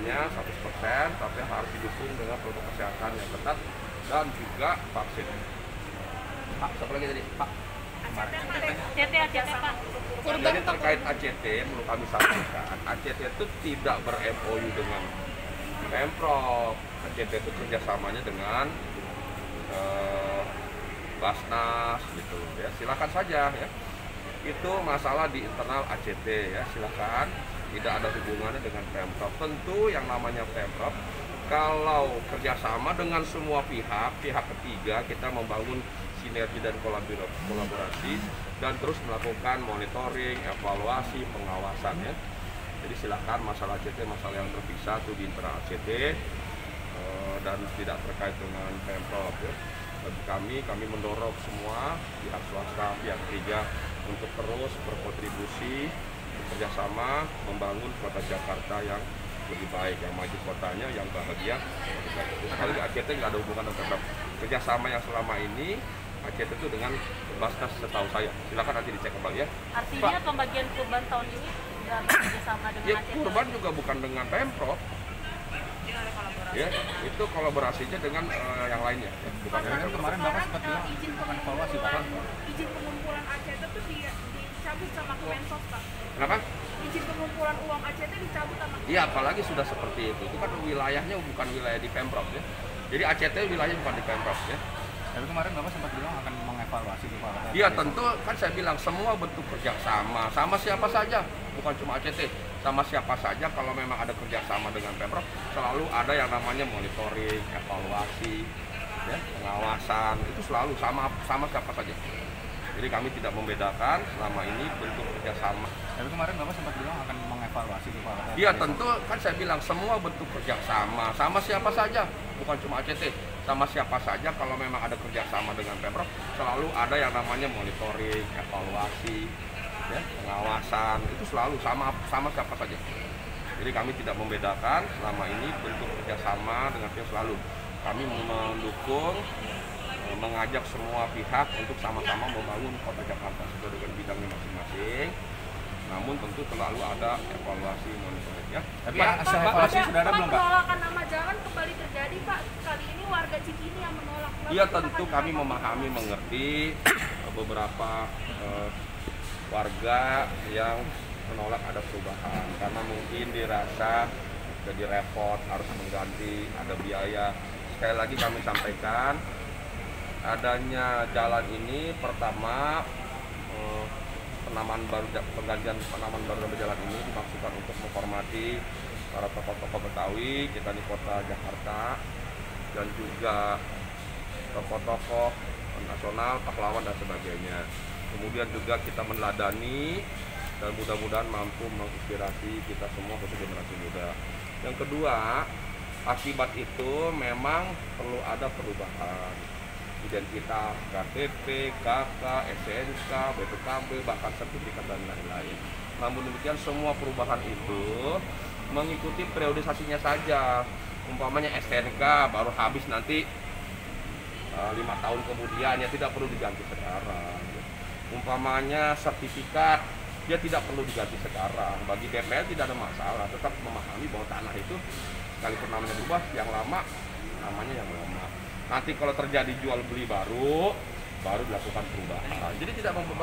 semuanya 100%, tapi harus didukung dengan protokol kesehatan yang ketat dan juga vaksin. Pak, siapa lagi tadi? Pak. ACT Pak. Jadi terkait ACT, perlu kami sampaikan, ACT itu tidak ber-MOU dengan Pemprov. ACT itu kerjasamanya dengan Basnas gitu ya. Silakan saja ya. Itu masalah di internal ACT ya, silakan. Tidak ada hubungannya dengan Pemprov. Tentu yang namanya Pemprov, kalau kerjasama dengan semua pihak ketiga, kita membangun sinergi dan kolaborasi dan terus melakukan monitoring, evaluasi, pengawasan ya. Jadi silakan masalah ACT, masalah yang terpisah itu di internal ACT dan tidak terkait dengan Pemprov ya. Bagi kami mendorong semua pihak swasta, pihak ketiga untuk terus berkontribusi bekerjasama membangun kota Jakarta yang lebih baik, yang maju kotanya, yang bahagia. Sekali lagi ACT nggak ada hubungan dengan kerjasama yang selama ini ACT itu dengan Basnas setahu saya. Silakan nanti dicek kembali ya. Artinya Pak, pembagian kurban tahun ini nggak bekerjasama dengan ya, ACT? Kurban juga bukan dengan Pemprov. Ya, itu kolaborasinya dengan yang lainnya. Ya. Bukan kemarin Bapak sempat bilang akan evaluasi Pak. Izin pengumpulan ACT itu dicabut sama Kemensos Pak. Kenapa? Izin pengumpulan uang ACT dicabut sama Kemensos. Iya, apalagi sudah seperti itu. Itu kan wilayahnya bukan wilayah di Pemprov ya. Jadi ACT wilayahnya bukan di Pemprov ya. Tapi kemarin Bapak sempat bilang akan mengevaluasi Pak. Iya, tentu kan saya bilang semua bentuk kerjasama sama siapa saja, bukan cuma ACT. Sama siapa saja kalau memang ada kerjasama dengan Pemprov, selalu ada yang namanya monitoring, evaluasi, ya, pengawasan, itu selalu sama siapa saja. Jadi kami tidak membedakan selama ini bentuk kerjasama. Tapi kemarin Bapak sempat bilang akan mengevaluasi Pak. Iya, tentu kan saya bilang semua bentuk kerjasama sama siapa saja, bukan cuma ACT. Sama siapa saja kalau memang ada kerjasama dengan Pemprov, selalu ada yang namanya monitoring, evaluasi, ya, pengawasan, itu selalu sama siapa saja. Jadi kami tidak membedakan selama ini bentuk kerjasama dengan pihak, selalu kami mendukung, mengajak semua pihak untuk sama-sama membangun kota Jakarta sesuai dengan bidangnya masing-masing. Namun tentu selalu ada evaluasi monitoring ya. Tapi Pak, evaluasi sudah ada belum Pak? Penolakan nama jalan kembali terjadi Pak. Kali ini warga Cikini yang menolak. Iya, tentu kami memahami, mengerti beberapa warga yang menolak ada perubahan karena mungkin dirasa jadi repot, harus mengganti, ada biaya. Sekali lagi kami sampaikan, adanya jalan ini pertama penggantian penamaan baru jalan ini dimaksudkan untuk menghormati para tokoh-tokoh Betawi kita di kota Jakarta dan juga tokoh-tokoh nasional, pahlawan dan sebagainya. Kemudian juga kita meneladani dan mudah-mudahan mampu menginspirasi kita semua khusus generasi muda. Yang kedua, akibat itu memang perlu ada perubahan identitas, KTP, KK, SNK, BPKB, bahkan sertifikat dan lain-lain. Namun demikian semua perubahan itu mengikuti periodisasinya saja. Umpamanya SNK baru habis nanti 5 tahun kemudian, ya tidak perlu diganti sekarang. Umpamanya sertifikat, dia tidak perlu diganti sekarang. Bagi DPR tidak ada masalah, tetap memahami bahwa tanah itu sekalipun namanya berubah, yang lama namanya yang lama. Nanti kalau terjadi jual beli baru dilakukan perubahan. Jadi tidak membebani.